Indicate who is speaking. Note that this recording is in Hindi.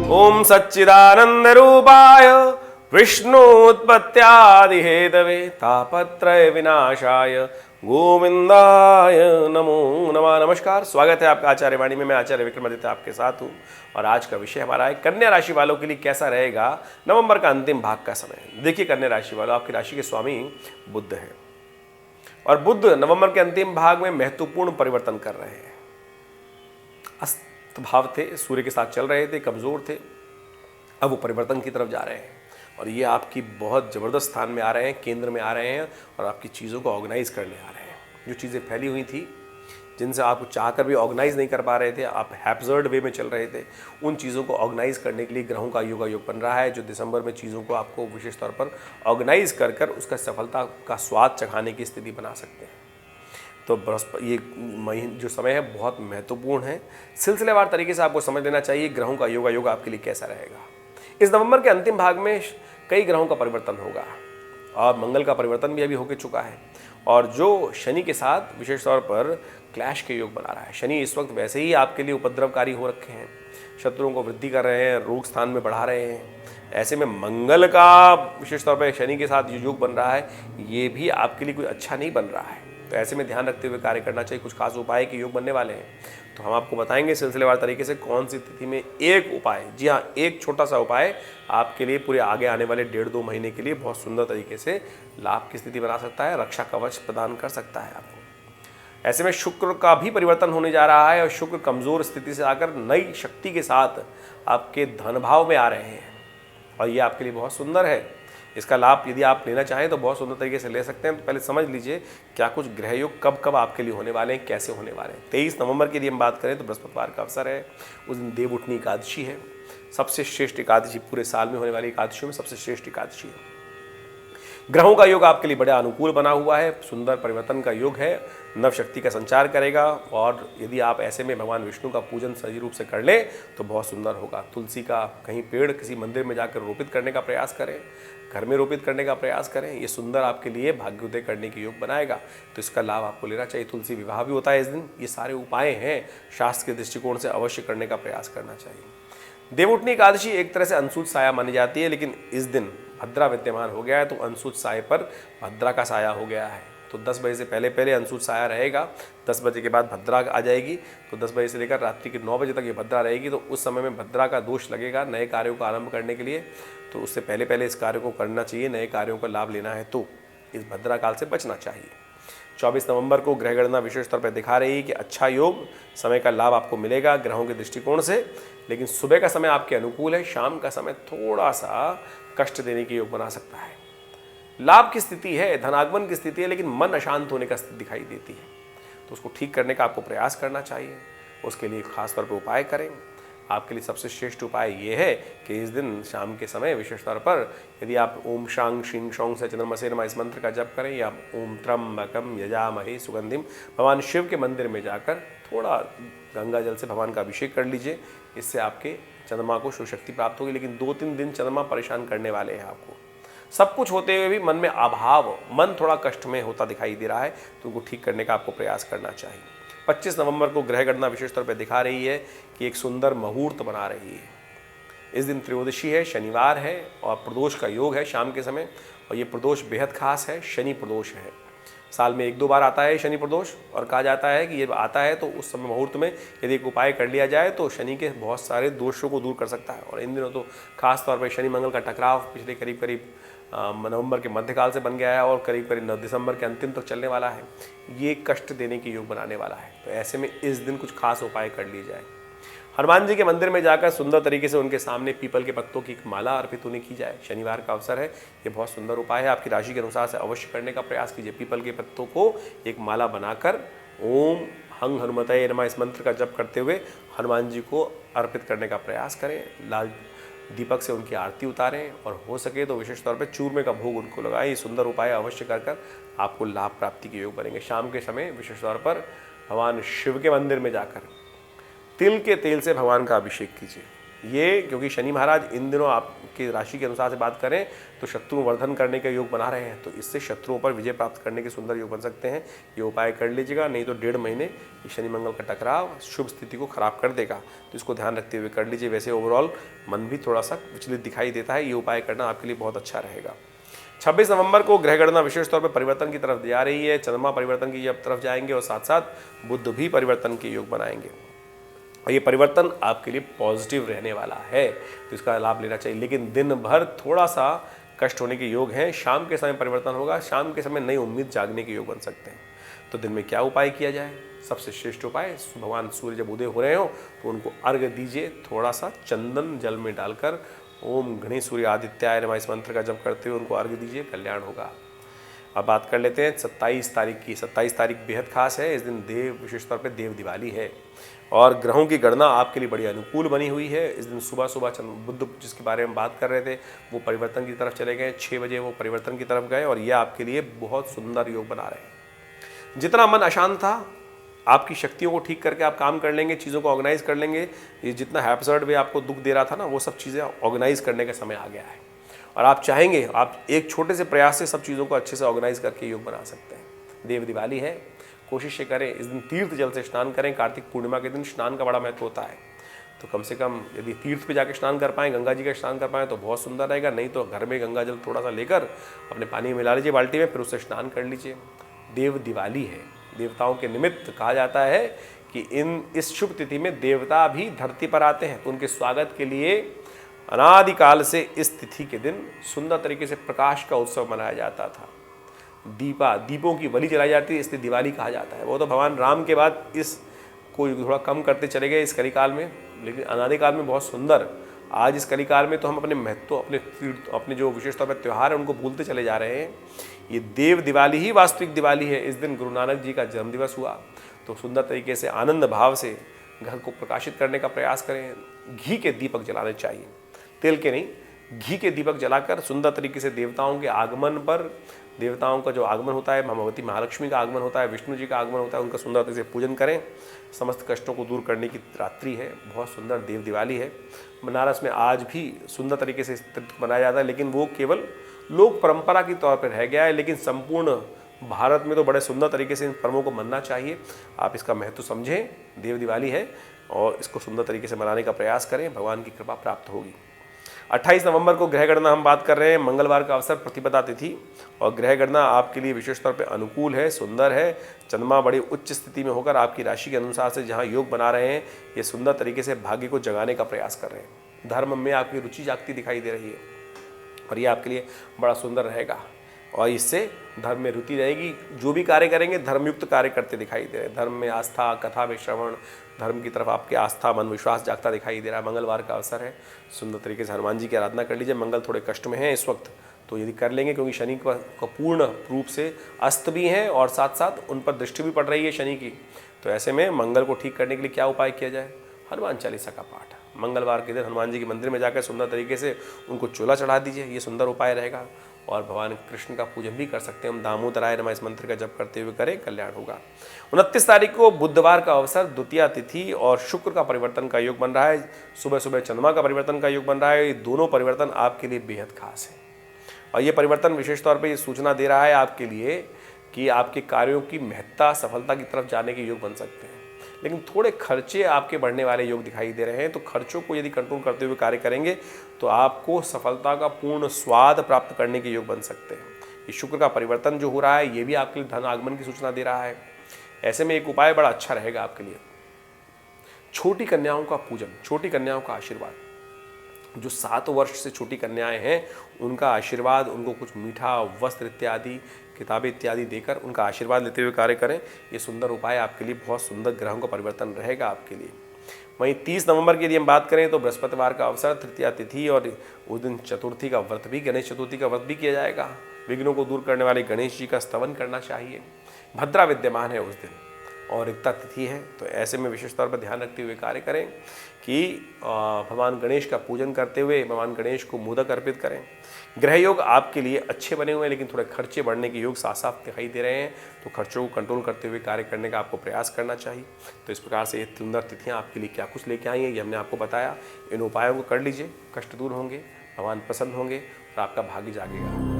Speaker 1: ओम सच्चिदानंद रूपाय विष्णुत्पत्त्यादि हेतवे तापत्रय विनाशाय गोविंदाय नमो नमः। नमस्कार, स्वागत है आपका आचार्य वाणी में। मैं आचार्य विक्रमादित्य आपके साथ हूँ और आज का विषय हमारा है कन्या राशि वालों के लिए कैसा रहेगा नवंबर का अंतिम भाग का समय। देखिए कन्या राशि वालों, आपकी राशि के स्वामी बुध हैं और बुध नवंबर के अंतिम भाग में महत्वपूर्ण परिवर्तन कर रहे हैं। अस्त भाव थे, सूर्य के साथ चल रहे थे, कमजोर थे, अब वो परिवर्तन की तरफ जा रहे हैं और ये आपकी बहुत ज़बरदस्त स्थान में आ रहे हैं, केंद्र में आ रहे हैं और आपकी चीज़ों को ऑर्गेनाइज करने आ रहे हैं। जो चीज़ें फैली हुई थी, जिनसे आप चाहकर भी ऑर्गेनाइज नहीं कर पा रहे थे, आप हैप्सर्ड वे में चल रहे थे, उन चीज़ों को ऑर्गेनाइज करने के लिए ग्रहों का योग बन रहा है, जो दिसंबर में चीज़ों को आपको विशेष तौर पर ऑर्गेनाइज कर कर उसका सफलता का स्वाद चखाने की स्थिति बना सकते हैं। तो बृहस्पति, ये जो समय है बहुत महत्वपूर्ण है। सिलसिलेवार तरीके से आपको समझ लेना चाहिए ग्रहों का योग आपके लिए कैसा रहेगा। इस नवंबर के अंतिम भाग में कई ग्रहों का परिवर्तन होगा और मंगल का परिवर्तन भी अभी होकर चुका है और जो शनि के साथ विशेष तौर पर क्लैश के योग बना रहा है। शनि इस वक्त वैसे ही आपके लिए उपद्रवकारी हो रखे हैं, शत्रुओं को वृद्धि कर रहे हैं, रोग स्थान में बढ़ा रहे हैं। ऐसे में मंगल का विशेष तौर पर शनि के साथ योग बन रहा है, ये भी आपके लिए कोई अच्छा नहीं बन रहा है। तो ऐसे में ध्यान रखते हुए कार्य करना चाहिए। कुछ खास उपाय के योग बनने वाले हैं, तो हम आपको बताएंगे सिलसिलेवार तरीके से कौन सी तिथि में एक उपाय, जी हाँ एक छोटा सा उपाय आपके लिए पूरे आगे आने वाले 1.5-2 महीने के लिए बहुत सुंदर तरीके से लाभ की स्थिति बना सकता है, रक्षा कवच प्रदान कर सकता है आपको। ऐसे में शुक्र का भी परिवर्तन होने जा रहा है और शुक्र कमजोर स्थिति से आकर नई शक्ति के साथ आपके धन भाव में आ रहे हैं और ये आपके लिए बहुत सुंदर है। इसका लाभ यदि आप लेना चाहें तो बहुत सुंदर तरीके से ले सकते हैं। तो पहले समझ लीजिए क्या कुछ ग्रह योग कब कब आपके लिए होने वाले हैं, कैसे होने वाले हैं। 23 नवंबर की यदि हम बात करें तो बृहस्पतिवार का अवसर है, उस दिन देवउठनी एकादशी है, सबसे श्रेष्ठ एकादशी, पूरे साल में होने वाली एकादशियों में सबसे श्रेष्ठ एकादशी है। ग्रहों का योग आपके लिए बड़ा अनुकूल बना हुआ है, सुंदर परिवर्तन का योग है, नव शक्ति का संचार करेगा और यदि आप ऐसे में भगवान विष्णु का पूजन सही रूप से कर लें तो बहुत सुंदर होगा। तुलसी का कहीं पेड़ किसी मंदिर में जाकर रोपित करने का प्रयास करें, घर में रोपित करने का प्रयास करें, ये सुंदर आपके लिए भाग्योदय करने के योग बनाएगा। तो इसका लाभ आपको लेना चाहिए। तुलसी विवाह भी होता है इस दिन। ये सारे उपाय हैं, शास्त्र के दृष्टिकोण से अवश्य करने का प्रयास करना चाहिए। देवउठनी एकादशी एक तरह से अंशुत साया मानी जाती है, लेकिन इस दिन भद्रा विद्यमान हो गया है तो अंशुत साय पर भद्रा का साया हो गया है। तो 10 बजे से पहले पहले अंशुत साया रहेगा, 10 बजे के बाद भद्रा आ जाएगी, तो 10 बजे से लेकर रात्रि के 9 बजे तक ये भद्रा रहेगी। तो उस समय में भद्रा का दोष लगेगा नए कार्यों को आरंभ करने के लिए, तो उससे पहले पहले इस कार्य को करना चाहिए। नए कार्यों का लाभ लेना है तो इस भद्रा काल से बचना चाहिए। 24 नवंबर को ग्रह गणना विशेष तौर पर दिखा रही है कि अच्छा योग समय का लाभ आपको मिलेगा ग्रहों के दृष्टिकोण से, लेकिन सुबह का समय आपके अनुकूल है, शाम का समय थोड़ा सा कष्ट देने के योग बना सकता है। लाभ की स्थिति है, धनागमन की स्थिति है, लेकिन मन अशांत होने का स्थिति दिखाई देती है, तो उसको ठीक करने का आपको प्रयास करना चाहिए। उसके लिए खास तौर पर उपाय करें। आपके लिए सबसे श्रेष्ठ उपाय ये है कि इस दिन शाम के समय विशेष तौर पर यदि आप ओम शांग शिंग शोंग से चंद्रमसे नमः इस मंत्र का जप करें या ओम त्र्यंबकम यजामहे सुगंधिम, भगवान शिव के मंदिर में जाकर थोड़ा गंगा जल से भगवान का अभिषेक कर लीजिए। इससे आपके चंद्रमा को शिव शक्ति प्राप्त होगी। लेकिन 2-3 दिन चंद्रमा परेशान करने वाले हैं आपको, सब कुछ होते हुए भी मन में अभाव, मन थोड़ा कष्ट में होता दिखाई दे रहा है, तो उनको ठीक करने का आपको प्रयास करना चाहिए। 25 नवंबर को ग्रह गणना विशेष तौर पर दिखा रही है कि एक सुंदर मुहूर्त बना रही है। इस दिन त्रयोदशी है, शनिवार है और प्रदोष का योग है शाम के समय, और ये प्रदोष बेहद खास है, शनि प्रदोष है। साल में 1-2 बार आता है शनि प्रदोष और कहा जाता है कि ये आता है तो उस समय मुहूर्त में यदि एक उपाय कर लिया जाए तो शनि के बहुत सारे दोषों को दूर कर सकता है। और इन दिनों तो खास तौर पर शनि मंगल का टकराव पिछले करीब नवंबर के मध्यकाल से बन गया है और करीब 9 दिसंबर के अंतिम तक चलने वाला है। ये कष्ट देने के योग बनाने वाला है, तो ऐसे में इस दिन कुछ खास उपाय कर लिए जाए। हनुमान जी के मंदिर में जाकर सुंदर तरीके से उनके सामने पीपल के पत्तों की एक माला अर्पित उन्हें की जाए। शनिवार का अवसर है, ये बहुत सुंदर उपाय है। आपकी राशि के अनुसार से अवश्य करने का प्रयास कीजिए। पीपल के पत्तों को एक माला बनाकर ओम हंग हनुमतये नमः इस मंत्र का जप करते हुए हनुमान जी को अर्पित करने का प्रयास करें। लाल दीपक से उनकी आरती उतारें और हो सके तो विशेष तौर पर चूरमे का भोग उनको लगाएं। ये सुंदर उपाय अवश्य कर आपको लाभ प्राप्ति के योग बनेंगे। शाम के समय विशेष तौर पर भगवान शिव के मंदिर में जाकर तिल के तेल से भगवान का अभिषेक कीजिए। ये क्योंकि शनि महाराज इन दिनों आपकी राशि के अनुसार से बात करें तो शत्रु वर्धन करने का योग बना रहे हैं, तो इससे शत्रुओं पर विजय प्राप्त करने के सुंदर योग बन सकते हैं। ये उपाय कर लीजिएगा, नहीं तो 1.5 महीने ये शनि मंगल का टकराव शुभ स्थिति को खराब कर देगा, तो इसको ध्यान रखते हुए कर लीजिए। वैसे ओवरऑल मन भी थोड़ा सा विचलित दिखाई देता है, ये उपाय करना आपके लिए बहुत अच्छा रहेगा। 26 नवंबर को ग्रह गणना विशेष तौर पर परिवर्तन की तरफ जा रही है। चंद्रमा परिवर्तन की तरफ जाएंगे और साथ साथ बुध भी परिवर्तन के योग बनाएंगे, और ये परिवर्तन आपके लिए पॉजिटिव रहने वाला है, तो इसका लाभ लेना चाहिए। लेकिन दिन भर थोड़ा सा कष्ट होने के योग हैं। शाम के समय परिवर्तन होगा, शाम के समय नई उम्मीद जागने के योग बन सकते हैं। तो दिन में क्या उपाय किया जाए? सबसे श्रेष्ठ उपाय, भगवान सूर्य जब उदय हो रहे हो तो उनको अर्घ दीजिए, थोड़ा सा चंदन जल में डालकर ओम गणेश सूर्य आदित्याय नमः इस मंत्र का जप करते हुए उनको अर्घ दीजिए, कल्याण होगा। अब बात कर लेते हैं 27 तारीख की। 27 तारीख बेहद खास है। इस दिन देव विशेष तौर पे देव दिवाली है और ग्रहों की गणना आपके लिए बड़ी अनुकूल बनी हुई है। इस दिन सुबह सुबह बुध जिसके बारे में बात कर रहे थे वो परिवर्तन की तरफ चले गए, 6 बजे वो परिवर्तन की तरफ गए, और ये आपके लिए बहुत सुंदर योग बना रहे हैं। जितना मन अशांत था, आपकी शक्तियों को ठीक करके आप काम कर लेंगे, चीज़ों को ऑर्गेनाइज कर लेंगे। ये जितना हैप्सर्ड वे आपको दुख दे रहा था ना, वो सब चीज़ें ऑर्गेनाइज करने का समय आ गया है, और आप चाहेंगे आप एक छोटे से प्रयास से सब चीज़ों को अच्छे से ऑर्गेनाइज करके योग बना सकते हैं। देव दिवाली है, कोशिश करें इस दिन तीर्थ जल से स्नान करें। कार्तिक पूर्णिमा के दिन स्नान का बड़ा महत्व होता है, तो कम से कम यदि तीर्थ पे जाके स्नान कर पाएँ, गंगा जी का स्नान कर पाएँ तो बहुत सुंदर रहेगा। नहीं तो घर में गंगा जल थोड़ा सा लेकर अपने पानी में मिला लीजिए बाल्टी में, फिर उससे स्नान कर लीजिए। देव दिवाली है, देवताओं के निमित्त कहा जाता है कि इस शुभ तिथि में देवता भी धरती पर आते हैं, तो उनके स्वागत के लिए अनादिकाल से इस तिथि के दिन सुंदर तरीके से प्रकाश का उत्सव मनाया जाता था। दीपों की बलि जलाई जाती है, इसलिए दिवाली कहा जाता है। वो तो भगवान राम के बाद इस को थोड़ा कम करते चले गए इस कलिकाल में, लेकिन अनादिकाल में बहुत सुंदर। आज इस कलिकाल में तो हम अपने महत्व, अपने जो विशेष तौर पर त्यौहार है उनको भूलते चले जा रहे हैं। ये देव दिवाली ही वास्तविक दिवाली है। इस दिन गुरु नानक जी का जन्मदिवस हुआ, तो सुंदर तरीके से आनंद भाव से घर को प्रकाशित करने का प्रयास करें। घी के दीपक जलाने चाहिए, तेल के नहीं, घी के दीपक जलाकर सुंदर तरीके से देवताओं के आगमन पर, देवताओं का जो आगमन होता है, भगवती महालक्ष्मी का आगमन होता है, विष्णु जी का आगमन होता है, उनका सुंदर तरीके से पूजन करें। समस्त कष्टों को दूर करने की रात्रि है, बहुत सुंदर देव दिवाली है। बनारस में आज भी सुंदर तरीके से मनाया जाता है, लेकिन वो केवल लोक परंपरा की तौर पर रह गया है। लेकिन संपूर्ण भारत में तो बड़े सुंदर तरीके से इन पर्वों को मनना चाहिए। आप इसका महत्व समझें, देव दिवाली है और इसको सुंदर तरीके से मनाने का प्रयास करें, भगवान की कृपा प्राप्त होगी। 28 नवंबर को ग्रह गणना हम बात कर रहे हैं। मंगलवार का अवसर, प्रतिपदा तिथि, और ग्रह गणना आपके लिए विशेष तौर पे अनुकूल है, सुंदर है। चंद्रमा बड़ी उच्च स्थिति में होकर आपकी राशि के अनुसार से जहाँ योग बना रहे हैं, ये सुंदर तरीके से भाग्य को जगाने का प्रयास कर रहे हैं। धर्म में आपकी रुचि जागती दिखाई दे रही है और ये आपके लिए बड़ा सुंदर रहेगा, और इससे धर्म में रुचि रहेगी। जो भी कार्य करेंगे धर्मयुक्त कार्य करते दिखाई दे रहे हैं। धर्म में आस्था, कथा में श्रवण, धर्म की तरफ आपके आस्था, मन, विश्वास जागता दिखाई दे रहा है। मंगलवार का अवसर है, सुंदर तरीके से हनुमान जी की आराधना कर लीजिए। मंगल थोड़े कष्ट में है इस वक्त, तो यदि कर लेंगे, क्योंकि शनि का पूर्ण रूप से अस्त भी हैं और साथ साथ उन पर दृष्टि भी पड़ रही है शनि की, तो ऐसे में मंगल को ठीक करने के लिए क्या उपाय किया जाए? हनुमान चालीसा का पाठ। मंगलवार के दिन हनुमान जी के मंदिर में जाकर सुंदर तरीके से उनको चोला चढ़ा दीजिए, ये सुंदर उपाय रहेगा। और भगवान कृष्ण का पूजन भी कर सकते हैं हम, दामोदराय नमः इस मंत्र का जप करते हुए करें, कल्याण होगा। 29 तारीख को बुधवार का अवसर, द्वितीया तिथि और शुक्र का परिवर्तन का योग बन रहा है। सुबह सुबह चंद्रमा का परिवर्तन का योग बन रहा है। ये दोनों परिवर्तन आपके लिए बेहद खास है, और ये परिवर्तन विशेष तौर पर ये सूचना दे रहा है आपके लिए कि आपके कार्यों की महत्ता, सफलता की तरफ जाने के योग बन सकते हैं। लेकिन थोड़े खर्चे आपके बढ़ने वाले योग दिखाई दे रहे हैं, तो खर्चों को यदि कंट्रोल करते हुए कार्य करेंगे तो आपको सफलता का पूर्ण स्वाद प्राप्त करने के योग बन सकते हैं। ये शुक्र का परिवर्तन जो हो रहा है, ये भी आपके लिए धन आगमन की सूचना दे रहा है। ऐसे में एक उपाय बड़ा अच्छा रहेगा आपके लिए, छोटी कन्याओं का पूजन, छोटी कन्याओं का आशीर्वाद। जो 7 वर्ष से छोटी कन्याएं हैं, उनका आशीर्वाद, उनको कुछ मीठा, वस्त्र इत्यादि, किताबें इत्यादि देकर उनका आशीर्वाद लेते हुए कार्य करें। ये सुंदर उपाय आपके लिए बहुत सुंदर ग्रहों का परिवर्तन रहेगा आपके लिए। वहीं 30 नवंबर की यदि हम बात करें तो बृहस्पतिवार का अवसर, तृतीया तिथि, और उस दिन चतुर्थी का व्रत भी, गणेश चतुर्थी का व्रत भी किया जाएगा। विघ्नों को दूर करने वाले गणेश जी का स्तवन करना चाहिए। भद्रा विद्यमान है उस दिन, और रिक्ता तिथि है, तो ऐसे में विशेष तौर पर ध्यान रखते हुए कार्य करें कि भगवान गणेश का पूजन करते हुए भगवान गणेश को मोदक अर्पित करें। ग्रह योग आपके लिए अच्छे बने हुए हैं, लेकिन थोड़े खर्चे बढ़ने के योग साफ साफ दिखाई दे रहे हैं, तो खर्चों को कंट्रोल करते हुए कार्य करने का आपको प्रयास करना चाहिए। तो इस प्रकार से ये सुंदर तिथियाँ आपके लिए क्या कुछ लेके आई हैं, ये हमने आपको बताया। इन उपायों को कर लीजिए, कष्ट दूर होंगे, भगवान प्रसन्न होंगे और आपका भाग्य जागेगा।